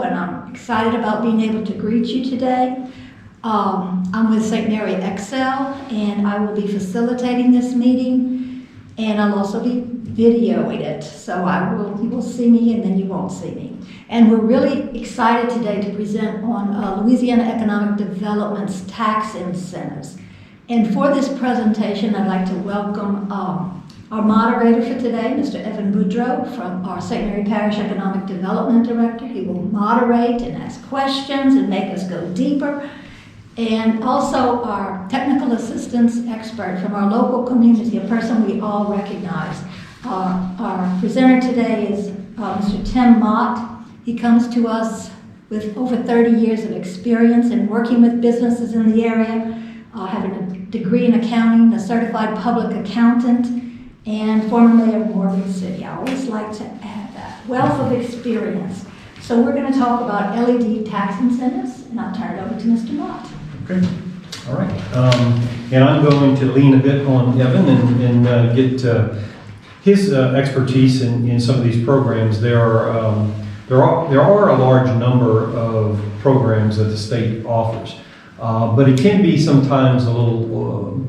and I'm excited about being able to greet you today. I'm with St. Mary Excel, and I will be facilitating this meeting, and I'll also be videoing it, so you will see me and then you won't see me. And we're really excited today to present on Louisiana Economic Development's tax incentives. And for this presentation, I'd like to welcome our moderator for today, Mr. Evan Boudreaux, from our St. Mary Parish Economic Development Director. He will moderate and ask questions and make us go deeper. And also our technical assistance expert from our local community, a person we all recognize. Our presenter today is Mr. Tim Matte. He comes to us with over 30 years of experience in working with businesses in the area, having a degree in accounting, a certified public accountant, and former mayor of Morgan City. I always like to add that wealth of experience. So we're going to talk about LED tax incentives, and I'll turn it over to Mr. Matte. Okay, all right. And I'm going to lean a bit on Evan and get his expertise in some of these programs. There are a large number of programs that the state offers, but it can be sometimes a little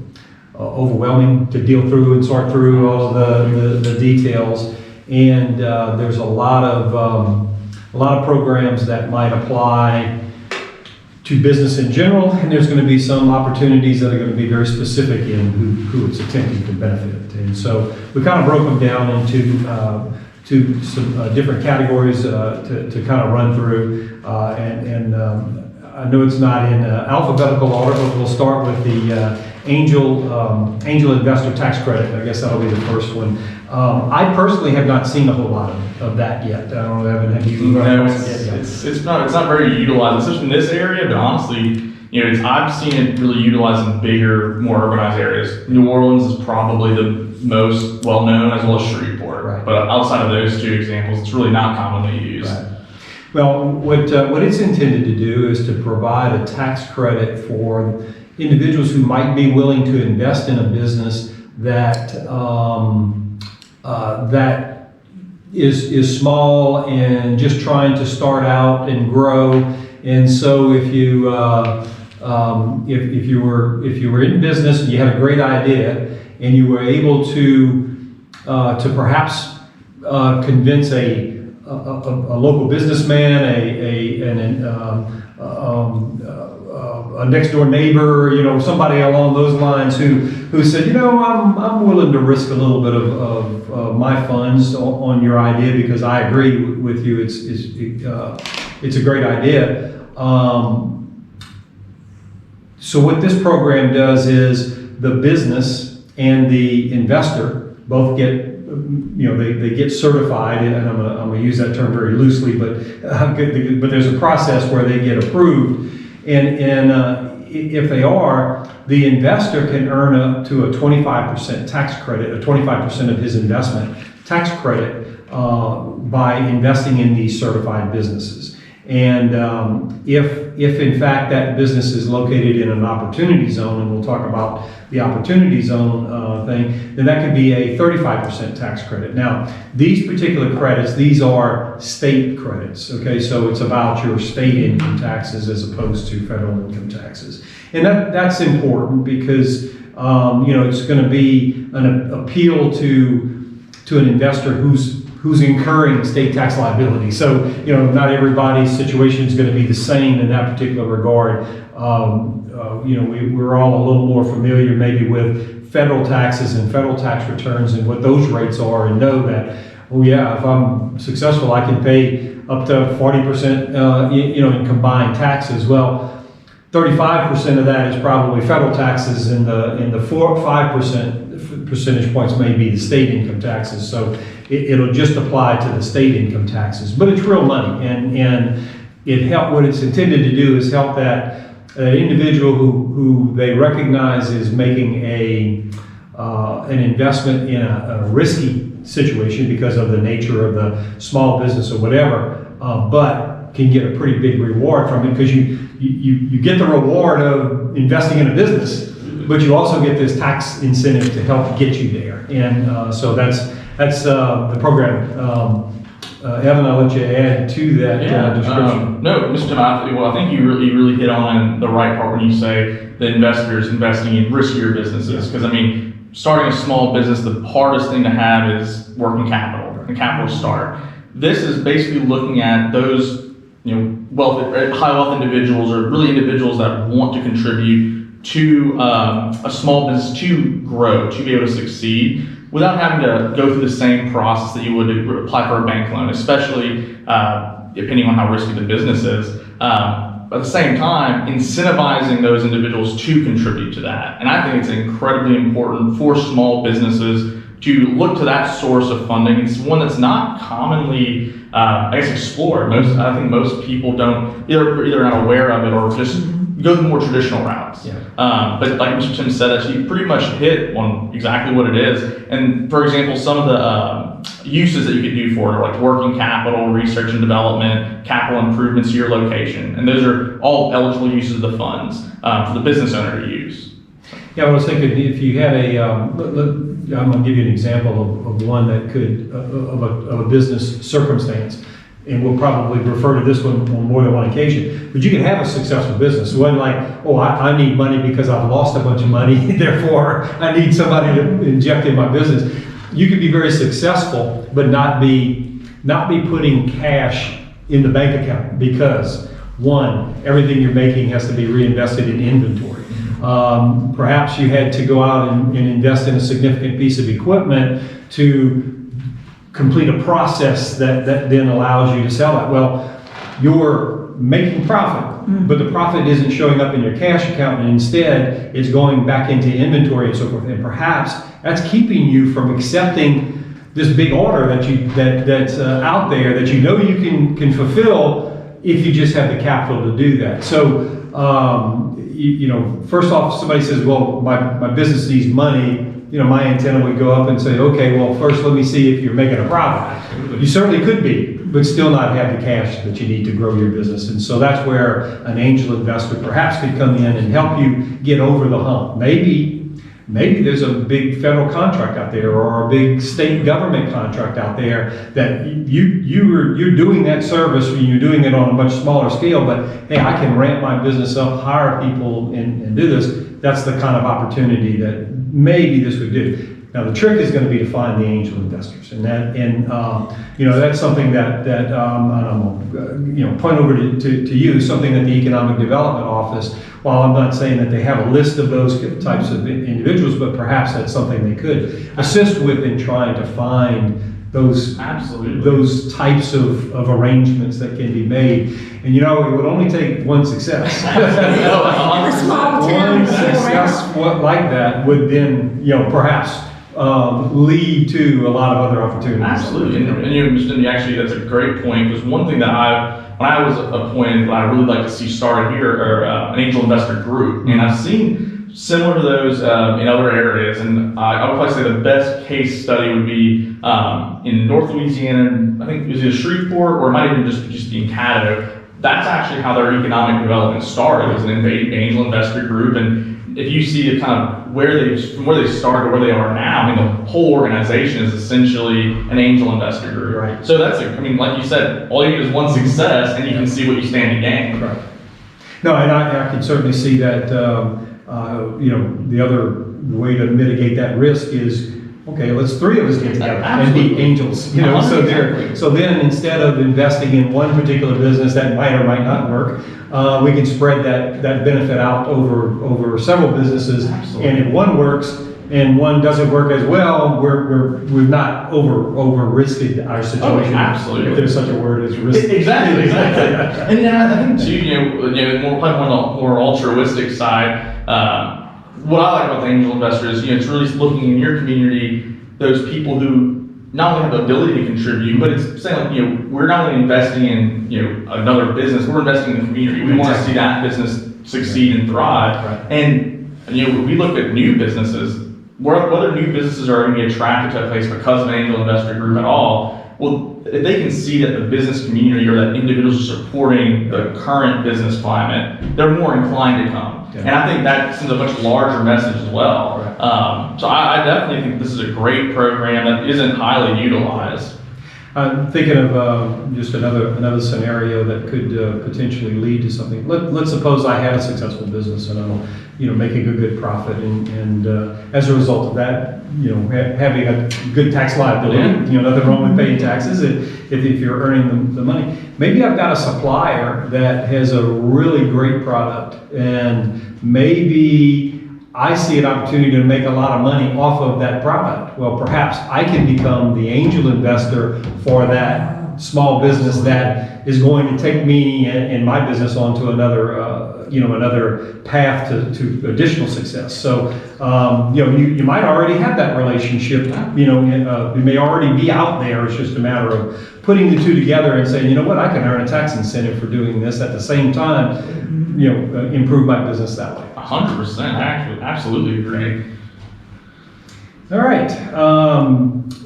overwhelming to deal through and sort through all the details. And there's a lot of programs that might apply to business in general, and there's going to be some opportunities that are going to be very specific in who it's attempting to benefit. And so we kind of broke them down into to some different categories to kind of run through. And I know it's not in alphabetical order, but we'll start with the angel investor tax credit. I guess that'll be the first one. I personally have not seen a whole lot of that yet. I don't know, Evan, have you? No, it's not very utilized, especially in this area. But honestly, I've seen it really utilized in bigger, more urbanized areas. New Orleans is probably the most well known, as well as Shreveport. Right. But outside of those two examples, it's really not commonly used. Right. Well, what it's intended to do is to provide a tax credit for individuals who might be willing to invest in a business that that is small and just trying to start out and grow. And so if you were in business and you had a great idea and you were able to perhaps convince a local businessman, a next door neighbor, somebody along those lines who said, I'm willing to risk a little bit of my funds on your idea because I agree with you. It's a great idea. So what this program does is the business and the investor both get, they get certified, and I'm gonna use that term very loosely, but there's a process where they get approved. And if they are, the investor can earn up to a 25% tax credit, or 25% of his investment tax credit by investing in these certified businesses. And if in fact that business is located in an opportunity zone, and we'll talk about the opportunity zone thing, then that could be a 35% tax credit. Now, these particular credits, these are state credits, okay? So it's about your state income taxes as opposed to federal income taxes. And that's important because, it's going to be an appeal to an investor who's incurring state tax liability. So, not everybody's situation is going to be the same in that particular regard. We're all a little more familiar maybe with federal taxes and federal tax returns and what those rates are, and know that, if I'm successful, I can pay up to 40%, in combined taxes. Well, 35% of that is probably federal taxes, and the 5% percentage points may be the state income taxes. So it'll just apply to the state income taxes, but it's real money, and what it's intended to do is help that individual who they recognize is making an investment in a risky situation because of the nature of the small business or whatever, but can get a pretty big reward from it, because you get the reward of investing in a business, but you also get this tax incentive to help get you there. And so that's the program Evan, I'll let you add to that description. No, Mr. Tim, I think you really hit on the right part when you say the investors investing in riskier businesses. Because I mean, starting a small business, the hardest thing to have is working capital and capital start. This is basically looking at those, high wealth individuals, or really individuals that want to contribute to a small business to grow, to be able to succeed, without having to go through the same process that you would to apply for a bank loan, especially depending on how risky the business is. At the same time, incentivizing those individuals to contribute to that. And I think it's incredibly important for small businesses to look to that source of funding. It's one that's not commonly, explored. I think most people don't, either not aware of it or just go the more traditional routes. Yeah. But like Mr. Tim said, actually pretty much hit on exactly what it is. And for example, some of the uses that you could do for it are like working capital, research and development, capital improvements to your location. And those are all eligible uses of the funds for the business owner to use. Yeah, I was thinking if you had I'm going to give you an example of one that could, of a business circumstance. And we'll probably refer to this one on more than one occasion. But you can have a successful business. It wasn't like, I need money because I've lost a bunch of money, therefore I need somebody to inject in my business. You could be very successful, but not be putting cash in the bank account because, one, everything you're making has to be reinvested in inventory. Perhaps you had to go out and invest in a significant piece of equipment to complete a process that then allows you to sell it. Well, you're making profit, but the profit isn't showing up in your cash account, and instead it's going back into inventory and so forth. And perhaps that's keeping you from accepting this big order that's out there that you can fulfill if you just have the capital to do that. So, first off, somebody says, well, my business needs money. My antenna would go up and say, okay, well, first let me see if you're making a profit. Absolutely. You certainly could be, but still not have the cash that you need to grow your business. And so that's where an angel investor perhaps could come in and help you get over the hump. Maybe there's a big federal contract out there or a big state government contract out there that you're doing that service and you're doing it on a much smaller scale, but hey, I can ramp my business up, hire people and do this. That's the kind of opportunity that maybe this would do. Now the trick is going to be to find the angel investors, and that's something that I'm going to point over to you, something that the Economic Development Office. While I'm not saying that they have a list of those types of individuals, but perhaps that's something they could assist with in trying to find those types of arrangements that can be made. And it would only take one success. A small town. One success like that would then, perhaps lead to a lot of other opportunities. Absolutely, and actually, that's a great point, because one thing that when I was appointed, what I really like to see started here are an angel investor group, and I've seen similar to those in other areas, and I would probably say the best case study would be in North Louisiana. I think it was either Shreveport or it might even just be in Caddo. That's actually how their economic development started, as an angel investor group. And if you see kind of from where they started to where they are now, the whole organization is essentially an angel investor group. Right. So that's like you said, all you need is one success, and you can see what you stand to gain. Right. No, and I can certainly see that. The other way to mitigate that risk is, okay, let's three of us get together and be angels. So then instead of investing in one particular business that might or might not work, we can spread that benefit out over several businesses. Absolutely. And if one works and one doesn't work as well, we've not over risked our situation. Oh, absolutely. If there's such a word as risk. Exactly. And then I think too, more on the more altruistic side. What I like about the angel investors, it's really looking in your community, those people who not only have the ability to contribute, but it's saying we're not only investing in another business, we're investing in the community. We want to see that business succeed and thrive. Right. And we look at new businesses, whether new businesses are going to be attracted to a place because of an angel investor group at all. Well, if they can see that the business community or that individuals are supporting the current business climate, they're more inclined to come. Yeah. And I think that sends a much larger message as well. Right. So I definitely think this is a great program that isn't highly utilized. I'm thinking of just another scenario that could potentially lead to something. Let's suppose I had a successful business and I'm, making a good profit, and as a result of that, having a good tax liability. Nothing wrong with paying taxes if you're earning the money. Maybe I've got a supplier that has a really great product, and maybe I see an opportunity to make a lot of money off of that product. Well, perhaps I can become the angel investor for that small business that is going to take me and my business onto another path to additional success. So, you might already have that relationship. You may already be out there. It's just a matter of putting the two together and saying, you know what, I can earn a tax incentive for doing this at the same time, improve my business that way. 100%, actually, absolutely agree. All right.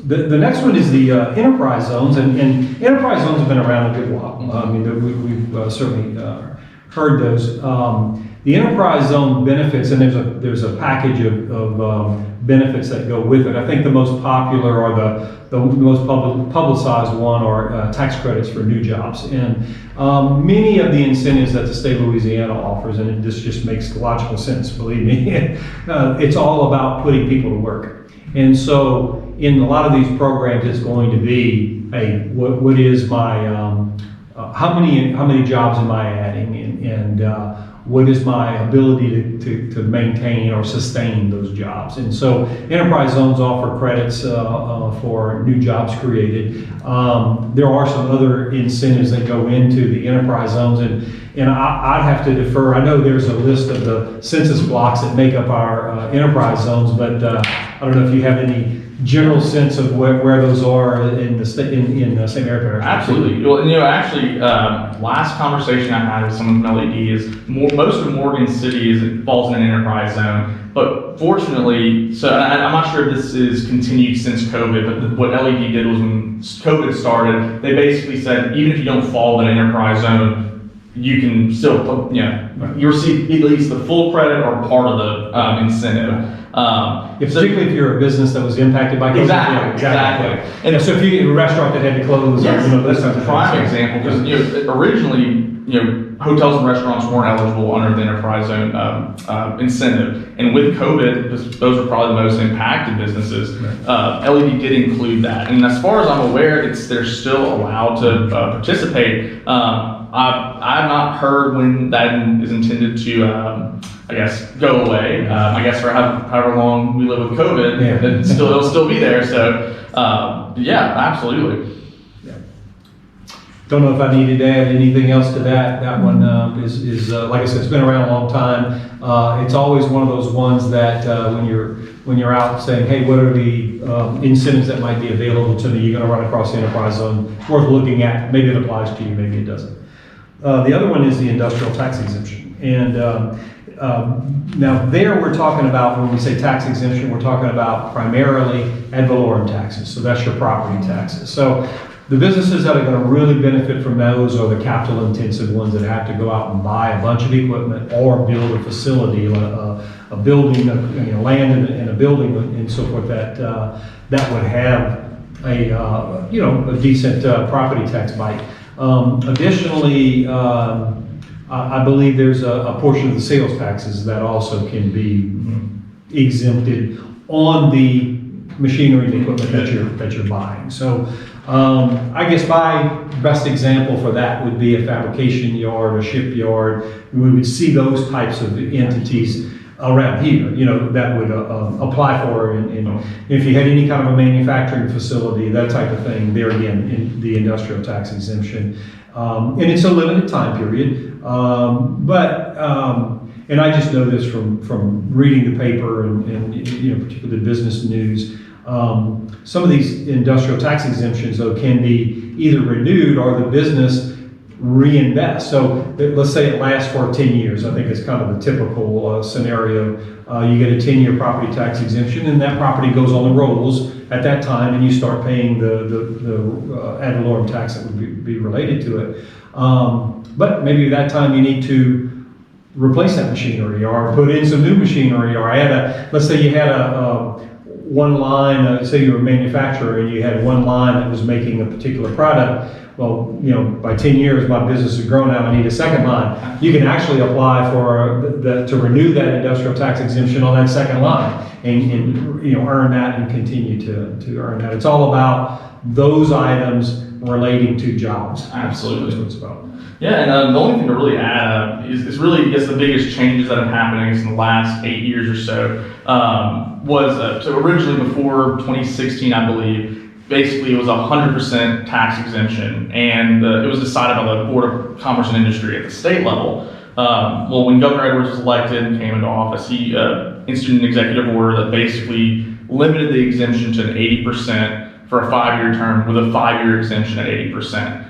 The next one is the enterprise zones, and enterprise zones have been around a good while. We've certainly heard those. The enterprise zone benefits, and there's a package of benefits that go with it. I think the most popular or the most publicized one are tax credits for new jobs, and many of the incentives that the state of Louisiana offers, and this just makes logical sense, believe me. It's all about putting people to work. And so in a lot of these programs, it's going to be, hey, what is my, how many jobs am I adding, and what is my ability to maintain or sustain those jobs? And so enterprise zones offer credits for new jobs created. There are some other incentives that go into the enterprise zones, and I'd have to defer. I know there's a list of the census blocks that make up our enterprise zones, but I don't know if you have any general sense of where those are in the state, in St. Mary Parish. Absolutely. Well, actually, last conversation I had with someone from LED is most of Morgan City falls in an enterprise zone. But fortunately, so I'm not sure if this is continued since COVID, but what LED did was when COVID started, they basically said, even if you don't fall in an enterprise zone, you can still, you receive at least the full credit or part of the incentive. Particularly if you're a business that was impacted by COVID. Exactly. And so if you get a restaurant that had to close, yes, that's a prime example, because originally, hotels and restaurants weren't eligible under the enterprise zone incentive, and with COVID, those are probably the most impacted businesses. LED did include that, and as far as I'm aware, they're still allowed to participate. I've not heard when that is intended to, go away. I guess for however long we live with COVID, it'll still be there. So, absolutely. Don't know if I needed to add anything else to that. That one is like I said, it's been around a long time. It's always one of those ones that when you're out saying, hey, what are the incentives that might be available to me? You're going to run across the enterprise zone. Worth looking at. Maybe it applies to you, maybe it doesn't. The other one is the industrial tax exemption. And now there we're talking about, when we say tax exemption, we're talking about primarily ad valorem taxes. So that's your property taxes. So the businesses that are going to really benefit from those are the capital intensive ones that have to go out and buy a bunch of equipment or build a facility, a building, land and a building and so forth that would have a decent property tax bite. Additionally, I believe there's a portion of the sales taxes that also can be exempted on the machinery and equipment that you're buying. So I guess my best example for that would be a fabrication yard, a shipyard. We would see those types of entities around here, that would apply for, and if you had any kind of a manufacturing facility, that type of thing, there again, in the industrial tax exemption. And it's a limited time period, and I just know this from reading the paper and particularly the business news. Some of these industrial tax exemptions, though, can be either renewed or the business reinvest. So let's say it lasts for 10 years. I think it's kind of the typical scenario. You get a 10-year property tax exemption, and that property goes on the rolls at that time, and you start paying the ad valorem tax that would be related to it. But maybe at that time you need to replace that machinery or put in some new machinery or let's say you had one line, say you were a manufacturer and you had one line that was making a particular product, well, by 10 years, my business has grown out, I need a second line. You can actually apply for to renew that industrial tax exemption on that second line and earn that and continue to earn that. It's all about those items relating to jobs. Absolutely. That's what it's about. Yeah, and the only thing to really add is really, I guess, the biggest changes that have happened in the last 8 years or so was, so originally before 2016, I believe, basically it was 100% tax exemption, and it was decided by the Board of Commerce and Industry at the state level. Well, when Governor Edwards was elected and came into office, he instituted an executive order that basically limited the exemption to an 80% for a 5-year term with a 5-year exemption at 80%.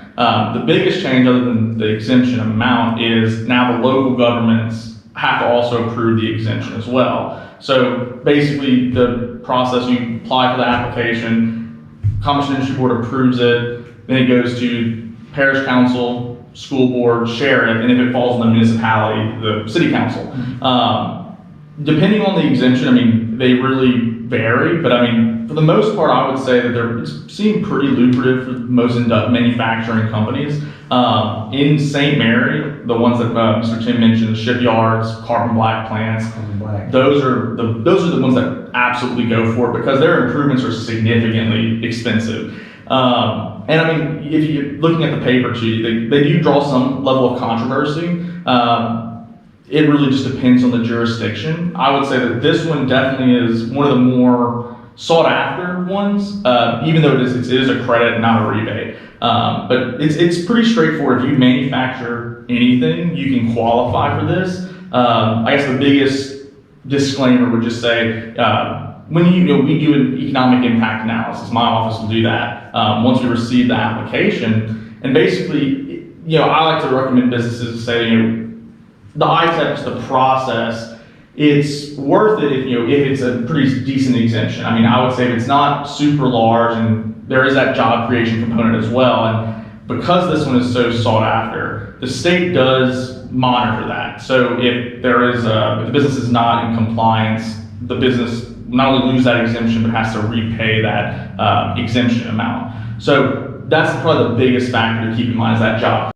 The biggest change other than the exemption amount is now the local governments have to also approve the exemption as well. So basically the process, you apply for the application, Commerce and Industry Board approves it, then it goes to Parish Council, School Board, Sheriff, and if it falls on the municipality, the City Council. Depending on the exemption, I mean, they really vary, but I mean, for the most part, I would say that it's seemed pretty lucrative for most manufacturing companies. In St. Mary, the ones that Mr. Tim mentioned, the shipyards, carbon black plants, those are the ones that absolutely go for it because their improvements are significantly expensive. And I mean, if you're looking at the paper too, they do draw some level of controversy. It really just depends on the jurisdiction. I would say that this one definitely is one of the more sought after ones, even though it is a credit, not a rebate. But it's pretty straightforward. If you manufacture anything, you can qualify for this. I guess the biggest disclaimer would just say, when we do an economic impact analysis, my office will do that once we receive the application. And basically, I like to recommend businesses to say, the ITEPs, the process, it's worth it if it's a pretty decent exemption. I mean, I would say if it's not super large and there is that job creation component as well. And because this one is so sought after, the state does monitor that. So if the business is not in compliance, the business not only lose that exemption, but has to repay that exemption amount. So that's probably the biggest factor to keep in mind is that job